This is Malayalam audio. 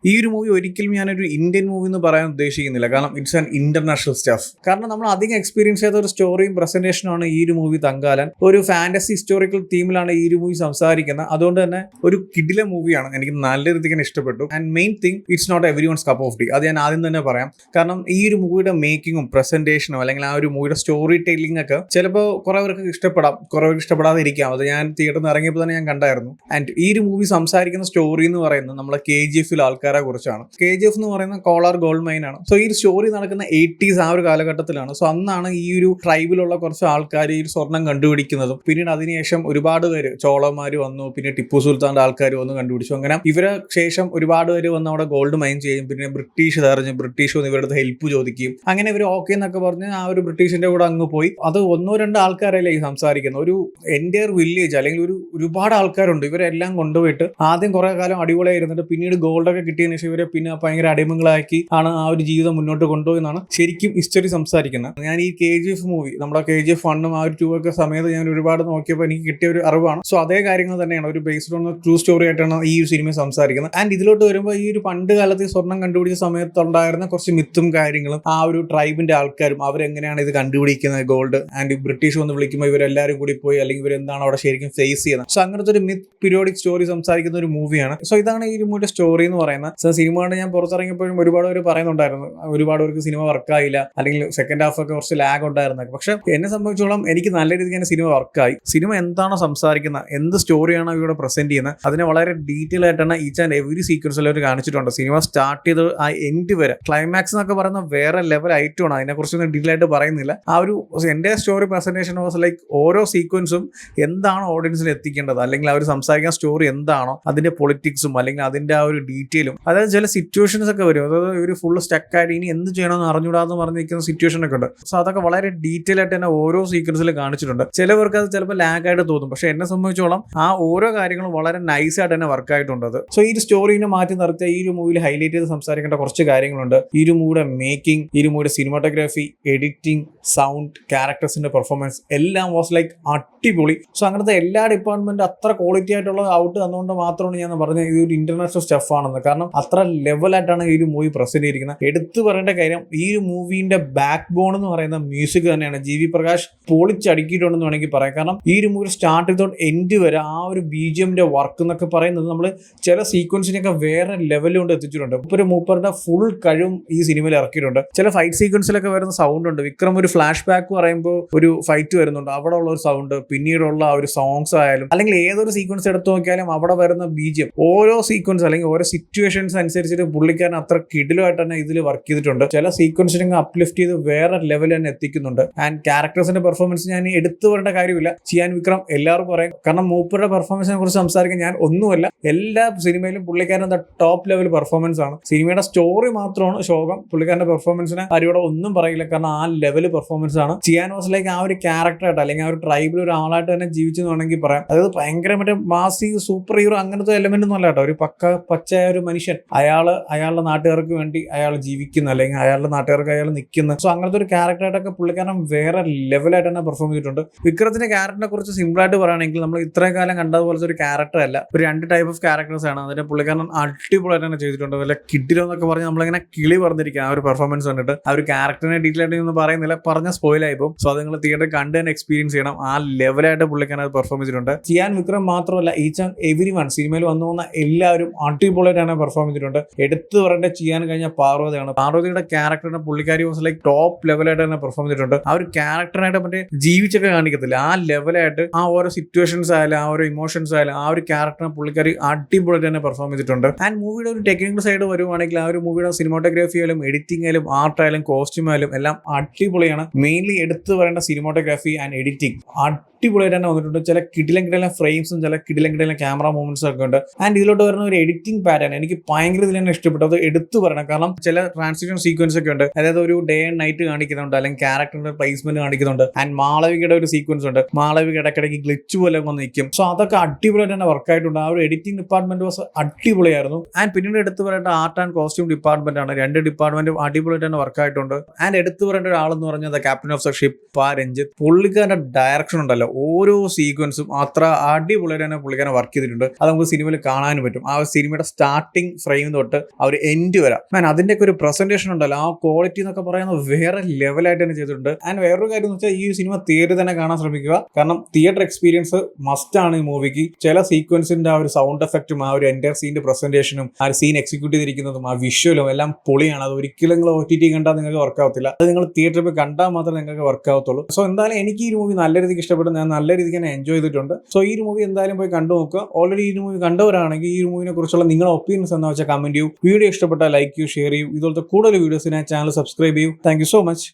ഈ ഒരു മൂവി ഒരിക്കലും ഞാനൊരു ഇന്ത്യൻ മൂവി എന്ന് പറയാൻ ഉദ്ദേശിക്കുന്നില്ല. കാരണം ഇറ്റ്സ് ആൻ ഇന്റർനാഷണൽ സ്റ്റഫ്. കാരണം നമ്മൾ അധികം എക്സ്പീരിയൻസ് ചെയ്ത ഒരു സ്റ്റോറിയും പ്രസന്റേഷനുമാണ് ഈ ഒരു മൂവി തങ്കാലൻ. ഒരു ഫാന്റസി ഹിസ്റ്റോറിക്കൽ തീമിലാണ് ഈ ഒരു മൂവി സംസാരിക്കുന്നത്. അതുകൊണ്ട് തന്നെ ഒരു കിടില മൂവിയാണ്. എനിക്ക് നല്ല രീതിക്ക് ഇഷ്ടപ്പെട്ടു. And main thing, it's not everyone's cup of tea. അത് ഞാൻ ആദ്യം തന്നെ പറയാം. കാരണം ഈ ഒരു മൂവിയുടെ മേക്കിങ്ങും പ്രസന്റേഷനും അല്ലെങ്കിൽ ആ ഒരു മൂവിയുടെ സ്റ്റോറി ടെല്ലിംഗ് ഒക്കെ ചിലപ്പോൾ കുറെ പേർക്ക് ഇഷ്ടപ്പെടാം, കുറെ പേർക്ക് ഇഷ്ടപ്പെടാതെ ഇരിക്കാം. അത് ഞാൻ തിയേറ്ററിൽ നിന്ന് ഇറങ്ങിയപ്പോൾ തന്നെ ഞാൻ കണ്ടായിരുന്നു. ആൻഡ് ഈ ഒരു മൂവി സംസാരിക്കുന്ന സ്റ്റോറി എന്ന് പറയുന്നത് നമ്മളെ KGF ആൾക്കാരെ കുറിച്ചാണ്. KGF എന്ന് പറയുന്ന കോളാർ ഗോൾഡ് മൈൻ ആണ്. സോ ഈ സ്റ്റോറി നടക്കുന്ന 80s ആ ഒരു കാലഘട്ടത്തിലാണ്. സോ അന്നാണ് ഈ ഒരു ട്രൈബിലുള്ള കുറച്ച് ആൾക്കാർ ഈ സ്വർണം കണ്ടുപിടിക്കുന്നതും പിന്നീട് അതിനുശേഷം ഒരുപാട് പേര് ചോളന്മാർ വന്നു, പിന്നെ ടിപ്പു സുൽത്താന്റെ ആൾക്കാർ വന്ന് കണ്ടുപിടിച്ചു. അങ്ങനെ ഇവരെ ശേഷം ഒരുപാട് പേര് വന്ന് അവിടെ ഗോൾഡ് മൈൻ ചെയ്യും. പിന്നെ ബ്രിട്ടീഷ് തെരഞ്ഞു, ബ്രിട്ടീഷ് വന്ന് ഇവരുടെ ഹെൽപ്പ് ചോദിക്കും. അങ്ങനെ ഇവർ ഓക്കെ എന്നൊക്കെ പറഞ്ഞ് ആ ഒരു ബ്രിട്ടീഷിന്റെ കൂടെ അങ്ങ് പോയി. അത് ഒന്നോ രണ്ടോ ആൾക്കാരല്ലേ ഈ സംസാരിക്കുന്നത്. ഒരു എൻ്റയർ വില്ലേജ് അല്ലെങ്കിൽ ഒരുപാട് ആൾക്കാരുണ്ട്. ഇവരെല്ലാം കൊണ്ടുപോയിട്ട് ആദ്യം കുറെ കാലം അടിപൊളിയായിരുന്നിട്ട് പിന്നീട് ഗോൾഡൊക്കെ കിട്ടിയതിനു ശേഷം ഇവരെ പിന്നെ ഭയങ്കര അടിമകളാക്കി ആണ് ആ ഒരു ജീവിതം മുന്നോട്ട് കൊണ്ടുപോയെന്നാണ് ശരിക്കും ഹിസ്റ്ററി സംസാരിക്കുന്നത്. ഞാൻ ഈ KGF മൂവി, നമ്മുടെ KGF 1 ആ ഒരു 2 ഒക്കെ സമയത്ത് ഞാൻ ഒരുപാട് നോക്കിയപ്പോൾ എനിക്ക് കിട്ടിയ ഒരു അറിവാണ്. സോ അതേ കാര്യങ്ങൾ തന്നെയാണ് ഒരു ബേസ്ഡ് ഓൺ ട്രൂ സ്റ്റോറി ആയിട്ടാണ് ഈ ഒരു സിനിമ സംസാരിക്കുന്നത്. ആൻഡ് ഇതിലോട്ട് വരുമ്പോൾ ഈ ഒരു പണ്ട് കാലത്ത് ഈ സ്വർണം കണ്ടുപിടിച്ച സമയത്തുണ്ടായിരുന്ന കുറച്ച് മിത്തും കാര്യങ്ങളും, ആ ഒരു ട്രൈബിന്റെ ആൾക്കാരും അവരെങ്ങനെയാണ് ഇത് കണ്ടുപിടിക്കുന്നത് ഗോൾഡ്, ആൻഡ് ബ്രിട്ടീഷ് വന്ന് വിളിക്കുമ്പോൾ ഇവരെല്ലാവരും കൂടി പോയി അല്ലെങ്കിൽ ഇവരെന്താണ് അവിടെ ശരിക്കും ഫേസ് ചെയ്യുന്നത്. സോ അങ്ങനത്തെ ഒരു മിത്ത് പീരിയോഡിക് സ്റ്റോറി സംസാരിക്കുന്ന ഒരു മൂവിയാണ്. സോ ഇതാണ് ഈ ഒരു മൂവിയുടെ സ്റ്റോറി എന്ന് പറയുന്നത്. സോ സിനിമ കൊണ്ട് ഞാൻ പുറത്തിറങ്ങിയപ്പോഴും ഒരുപാട് പേര് പറയുന്നുണ്ടായിരുന്നു ഒരുപാട് പേർക്ക് സിനിമ വർക്കായില്ല, അല്ലെങ്കിൽ സെക്കൻഡ് ഹാഫ് ഒക്കെ കുറച്ച് ലാഗ് ഉണ്ടായിരുന്നത്. പക്ഷെ എന്നെ സംബന്ധിച്ചോളം എനിക്ക് നല്ല രീതിക്ക് തന്നെ സിനിമ വർക്കായി. സിനിമ എന്താണോ സംസാരിക്കുന്നത്, എന്ത് സ്റ്റോറിയാണോ ഇവിടെ പ്രസന്റ് ചെയ്യുന്നത്, അതിനെ വളരെ ഡീറ്റെയിൽ ആയിട്ടാണ് ഈച്ച് ആൻഡ് എവറി സീക്വൻസിൽ അവർ കാണിച്ചിട്ടുണ്ട്. സിനിമ സ്റ്റാർട്ട് ചെയ്ത് ആ എൻഡ് വരെ ക്ലൈമാക്സ് എന്നൊക്കെ പറയുന്ന വേറെ ലെവൽ ഐറ്റമാണ്. അതിനെക്കുറിച്ചൊന്നും ഡീറ്റെയിൽ ആയിട്ട് പറയുന്നില്ല. ആ ഒരു എൻ്റെ സ്റ്റോറി പ്രസന്റേഷൻ വാസ് ലൈക്ക് ഓരോ സീക്വൻസും എന്താണോ ഓഡിയൻസിൽ എത്തിക്കേണ്ടത്, അല്ലെങ്കിൽ അവർ സംസാരിക്കുന്ന സ്റ്റോറി എന്താണോ അതിന്റെ പൊളിറ്റിക്സും അല്ലെങ്കിൽ അതിന്റെ ആ ഒരു ഡീറ്റെയിലും, അതായത് ചില സിറ്റുവേഷൻസ് ഒക്കെ വരും. അതായത് ഒരു ഫുൾ സ്റ്റക്കായിട്ട് ഇനി എന്ത് ചെയ്യണമെന്ന് അറിഞ്ഞുകൂടാന്ന് പറഞ്ഞിരിക്കുന്ന സിറ്റുവേഷൻ ഒക്കെ ഉണ്ട്. സോ അതൊക്കെ വളരെ ഡീറ്റെയിൽ ആയിട്ട് തന്നെ ഓരോ സീക്വൻസിൽ കാണിച്ചിട്ടുണ്ട്. ചിലവർക്ക് അത് ചിലപ്പോൾ ലാഗായിട്ട് തോന്നും, പക്ഷെ എന്നെ സംബന്ധിച്ചോളം ആ ഓരോ കാര്യങ്ങളും വളരെ നൈസായിട്ട് തന്നെ വർക്കായിട്ടുണ്ട്. സോ ഈ ഒരു സ്റ്റോറിനെ മാറ്റി നിർത്തിയ ഈ ഒരു മൂവിയിൽ ഹൈലൈറ്റ് ചെയ്ത് സംസാരിക്കേണ്ട കുറച്ച് കാര്യങ്ങളുണ്ട്. ഈ ഒരു മൂവിയുടെ മേക്കിംഗ്, ഈ ഒരു മൂവിയുടെ സിനിമാറ്റോഗ്രാഫി, എഡിറ്റിംഗ്, സൗണ്ട്, ക്യാരക്ടേഴ്സിന്റെ പെർഫോമൻസ് എല്ലാം വാസ് ലൈക്ക് അടിപൊളി. സോ അങ്ങനത്തെ എല്ലാ ഡിപ്പാർട്ട്മെന്റ് അത്ര ക്വാളിറ്റി ആയിട്ടുള്ള ഔട്ട് തന്നുകൊണ്ട് മാത്രമാണ് ഞാൻ പറഞ്ഞത് ഇത് ഒരു ഇന്റർനാഷണൽ സ്റ്റഫ് ആണെന്ന്. കാരണം അത്ര ലെവലായിട്ടാണ് ഈ ഒരു മൂവി പ്രസന്റ് ചെയ്തിരിക്കുന്നത്. എടുത്തു പറയേണ്ട കാര്യം, ഈ ഒരു മൂവിന്റെ ബാക്ക് ബോൺ എന്ന് പറയുന്ന മ്യൂസിക് തന്നെയാണ്. GV പ്രകാശ് പൊളിച്ചടുക്കിയിട്ടുണ്ടെന്ന് വേണമെങ്കിൽ പറയാം. കാരണം ഈ ഒരു മൂവി സ്റ്റാർട്ട് ചെയ്തോട്ട് എൻഡ് വരെ ആ ഒരു BGM വർക്ക് എന്നൊക്കെ പറയുന്നത് നമ്മൾ ചില സീക്വൻസിനൊക്കെ വേറെ ലെവലിൽ കൊണ്ട് എത്തിച്ചിട്ടുണ്ട്. മൂപ്പരുടെ ഫുൾ കഴിവും ഈ സിനിമയിൽ ഇറക്കിയിട്ടുണ്ട്. ചില ഫൈറ്റ് സീക്വൻസിലൊക്കെ വരുന്ന സൗണ്ട് ഉണ്ട്. വിക്രം ഒരു ഫ്ലാഷ് ബാക്ക് പറയുമ്പോൾ ഒരു ഫൈറ്റ് വരുന്നുണ്ട്, അവിടെ ഉള്ള ഒരു സൗണ്ട്, പിന്നീടുള്ള ആ ഒരു സോങ്സ് ആയാലും അല്ലെങ്കിൽ ഏതൊരു സീക്വൻസ് എടുത്തു നോക്കിയാലും അവിടെ വരുന്ന BGM ഓരോ സീക്വൻസ് അല്ലെങ്കിൽ ഓരോ സിറ്റുവേഷൻസ് അനുസരിച്ചിട്ട് പുള്ളിക്കാരൻ അത്ര കിടിലുമായിട്ട് തന്നെ ഇതിൽ വർക്ക് ചെയ്തിട്ടുണ്ട്. ചില സീക്വൻസിനെ അപ്ലിഫ്റ്റ് ചെയ്ത് വേറെ ലെവൽ തന്നെ എത്തിക്കുന്നുണ്ട്. ആൻഡ് ക്യാരക്ടേഴ്സിന്റെ പെർഫോമൻസ് ഞാൻ എടുത്തു പറയേണ്ട കാര്യമില്ല. ചിയാൻ വിക്രം എല്ലാവർക്കും പറയാം. കാരണം മൂപ്പരുടെ പെർഫോമൻസിനെ കുറിച്ച് സംസാരിക്കാൻ ഞാൻ ഒന്നുമല്ല. എല്ലാ സിനിമയിലും പുള്ളിക്കാരൻ ടോപ്പ് ലെവൽ പെർഫോമൻസ് ആണ്. സിനിമയുടെ സ്റ്റോറി മാത്രമാണ് ശോകം. പുള്ളിക്കാരന്റെ പെർഫോമൻസിനെ ആരോടെ ഒന്നും പറയില്ല. കാരണം ആ ലെവൽ പെർഫോമൻസ് ആണ്. ചിയാൻ വാസ് ലൈക്ക് ആ ഒരു ക്യാരക്ടറായിട്ട് അല്ലെങ്കിൽ ആ ഒരു ട്രൈബിൽ ഒരാളായിട്ട് തന്നെ ജീവിച്ചു വേണമെങ്കിൽ പറയാം. അതായത് ഭയങ്കര മറ്റേ മാസി സൂപ്പർ ഹീറോ അങ്ങനത്തെ എലമെന്റ് ഒന്നും അല്ല കേട്ടോ. ഒരു പച്ചയായ ഒരു മനുഷ്യൻ, അയാളുടെ നാട്ടുകാർക്ക് വേണ്ടി അയാൾ ജീവിക്കുന്ന അല്ലെങ്കിൽ അയാളുടെ നാട്ടുകാർക്ക് അയാൾ നിൽക്കുന്ന, സോ അങ്ങനത്തെ ഒരു ക്യാരക്ടറായിട്ടൊക്കെ പുള്ളിക്കാരൻ വേറെ ലെവലായിട്ട് തന്നെ പെർഫോം ചെയ്തിട്ടുണ്ട്. വിക്രത്തിന്റെ ക്യാരക്ടറിനെ കുറിച്ച് സിമ്പിൾ ആയിട്ട് പറയുകയാണെങ്കിൽ നമ്മൾ ഇത്രയും കാലം കണ്ടതുപോലത്തെ ഒരു ക്യാരക്ടർ അല്ല. ഒരു 2 ടൈപ്പ് ഓഫ് ക്യാരക്ടേഴ്സ് ആണ്. അതിന്റെ പുള്ളിക്കാരൻ അടിപൊളിയായിട്ട് തന്നെ ചെയ്തിട്ടുണ്ട്. വല്ല കിഡിലോ എന്നൊക്കെ പറഞ്ഞ് നമ്മളിങ്ങനെ കിളി പറഞ്ഞിരിക്കുക ആ ഒരു പെർഫോമൻസ് കണ്ടിട്ട്. ആ ഒരു ക്യാരക്ടറിനെ ഡീറ്റെയിൽ ആയിട്ട് ഒന്നും പറയുന്നില്ല, പറഞ്ഞ സ്പോയിൽ ആയിപ്പോൾ. സോ അത് നിങ്ങൾ തിയേറ്ററിൽ കണ്ട് തന്നെ എക്സ്പീരിയൻസ് ചെയ്യണം. ആ ലെവലായിട്ട് പുള്ളിക്കാരൻ അത് പെർഫോം ചെയ്തിട്ടുണ്ട്. ചിയാൻ വിക്രം മാത്രമല്ല, ഈച്ച് ആൻഡ് എവരി വൺ സിനിമയിൽ വന്നു പോകുന്ന എല്ലാവരും അടിപൊളിയായിട്ടാണ് പെർഫോം ചെയ്തിട്ടുണ്ട്. എടുത്തു പറയേണ്ട ചെയ്യാൻ കഴിഞ്ഞ പാർവതിയാണ്. പാർവതിയുടെ ക്യാരക്ടറിനെ പുള്ളിക്കാരി വാസ് ലൈക്ക് ടോപ്പ് ലെവലായിട്ട് തന്നെ പെർഫോം ചെയ്തിട്ടുണ്ട്. ആ ഒരു ക്യാരക്ടറിനായിട്ട് മറ്റേ ജീവിച്ചൊക്കെ കാണിക്കത്തില്ല, ആ ലെവലായിട്ട് ആ ഓരോ സിറ്റുവേഷൻസ് ആയാലും ആ ഒരു ഇമോഷൻസ് ആയാലും ആ ഒരു ക്യാരക്ടറിനെ പുള്ളിക്കാരി അടിപൊളിയായിട്ട് തന്നെ പെർഫോം ചെയ്തിട്ടുണ്ട്. ആൻഡ് മൂവിയുടെ ഒരു ടെക്നിക്കൽ സൈഡ് വരുവാണെങ്കിൽ ആ ഒരു മൂവിയുടെ സിനിമാറ്റോഗ്രാഫി ആയാലും എഡിറ്റിംഗ് ആയാലും ആർട്ട് ആയാലും കോസ്റ്റ്യൂം ആയാലും എല്ലാം അടിപൊളിയാണ്. മെയിൻലി എടുത്തു പറയേണ്ട സിനിമാറ്റോഗ്രാഫി ആൻഡ് എഡിറ്റിംഗ് അടിപൊളിയായിട്ട് തന്നെ വന്നിട്ടുണ്ട്. ചില കിടിലം ഫ്രെയിംസും ചില കിടിലം ക്യാമറ മൂവ്മെന്റ്സ് ഒക്കെ ഉണ്ട്. ആൻഡ് ഇതിലോട്ട് വരുന്ന ഒരു എഡിറ്റിംഗ് പാറ്റേൺ എനിക്ക് ഭയങ്കര ഇതിൽ തന്നെ ഇഷ്ടപ്പെട്ടു. അത് എടുത്തു പറയണം. കാരണം ചില ട്രാൻസിഷൻ സീക്വൻസ് ഒക്കെ ഉണ്ട്. അതായത് ഒരു ഡേ ആൻഡ് നൈറ്റ് കാണിക്കുന്നുണ്ട്, അല്ലെങ്കിൽ ക്യാരക്ടറിന്റെ പ്ലേസ്മെന്റ് കാണിക്കുന്നുണ്ട്. ആൻഡ് മാളവികയുടെ ഒരു സീക്വൻസ് ഉണ്ട്, മാളവിക ഇടയ്ക്കിടയ്ക്ക് ഗ്ലിച്ച് പോലെ വന്ന് നിൽക്കും. സോ അതൊക്കെ അടിപൊളിയായിട്ട് തന്നെ വർക്കായിട്ടുണ്ട്. ആ ഒരു എഡിറ്റിംഗ് ഡിപ്പാർട്ട്മെന്റ് വാസ് അടിപൊളിയായിരുന്നു. ആൻഡ് പിന്നീട് എടുത്തു പറയേണ്ട ആർട്ട് ആൻഡ് കോസ്റ്റ്യൂം ഡിപ്പാർട്ട്മെന്റ് ആണ്. 2 ഡിപ്പാർട്ട്മെന്റും അടിപൊളിയായിട്ട് തന്നെ വർക്കായിട്ടുണ്ട്. ആൻഡ് എടുത്തു പറയേണ്ട ഒരാളെന്ന് പറഞ്ഞത് captain of the ship Ranjith. പുള്ളിക്കാരന്റെ ഡയറക്ഷൻ ഉണ്ടല്ലോ ഓരോ സീക്വൻസും അത്ര അടിപൊളിയായിട്ട് തന്നെ പുള്ളിക്കാരൻ വർക്ക് ചെയ്തിട്ടുണ്ട്. അത് നമുക്ക് സിനിമയിൽ കാണാനും പറ്റും. ആ സിനിമയുടെ സ്റ്റാർട്ടിംഗ് ഫ്രെയിം തൊട്ട് ആ ഒരു എൻഡ് വരെ അതിന്റെയൊക്കെ ഒരു പ്രസന്റേഷൻ ഉണ്ടല്ലോ, ആ ക്വാളിറ്റി എന്നൊക്കെ പറയുന്നത് വേറെ ലെവലായിട്ട് തന്നെ ചെയ്തിട്ടുണ്ട്. ആൻഡ് വേറൊരു കാര്യം എന്ന് വെച്ചാൽ ഈ സിനിമ തിയേറ്ററിൽ തന്നെ കാണാൻ ശ്രമിക്കുക. കാരണം തിയേറ്റർ എക്സ്പീരിയൻസ് മസ്റ്റ് ആണ് ഈ മൂവിക്ക്. ചില സീക്വൻസിന്റെ ആ ഒരു സൗണ്ട് എഫക്റ്റും ആ ഒരു എൻ്റയർ സീനിന്റെ പ്രസന്റേഷനും ആ സീൻ എക്സിക്യൂട്ട് ചെയ്തിരിക്കുന്നതും ആ വിഷ്വലും എല്ലാം പൊളിയാണ്. അത് ഒരിക്കലും നിങ്ങൾ OTT കണ്ടാൽ നിങ്ങൾക്ക് വർക്ക് ആവത്തില്ല. അത് നിങ്ങൾ തിയേറ്ററിൽ പോയി കണ്ടാൽ മാത്രമേ നിങ്ങൾക്ക് വർക്ക് ആവത്തുള്ളൂ. സോ എന്തായാലും എനിക്ക് ഈ മൂവി നല്ല രീതിക്ക് ഇഷ്ടപ്പെട്ടു. ഞാൻ നല്ല രീതിക്ക് തന്നെ എൻജോയ് ചെയ്തിട്ടുണ്ട്. സോ ഈ മൂവി എന്തായാലും പോയി കണ്ടു നോക്കുക. ഓൾറെഡി ഈ മൂവി കണ്ടവരാണെങ്കിൽ ഈ മൂവിനെ കുറിച്ചുള്ള നിങ്ങളുടെ ഒപ്പീനിയൻസ് എന്താ വെച്ചാൽ കമന്റ് ചെയ്യൂ. വീഡിയോ ഇഷ്ടപ്പെട്ടാൽ ലൈക്ക് ചെയ്യൂ, ഷെയർ ചെയ്യൂ. ഇതുപോലത്തെ കൂടുതൽ വീഡിയോസിനായി ചാനൽ സബ്സ്ക്രൈബ് ചെയ്യൂ. Thank you so much.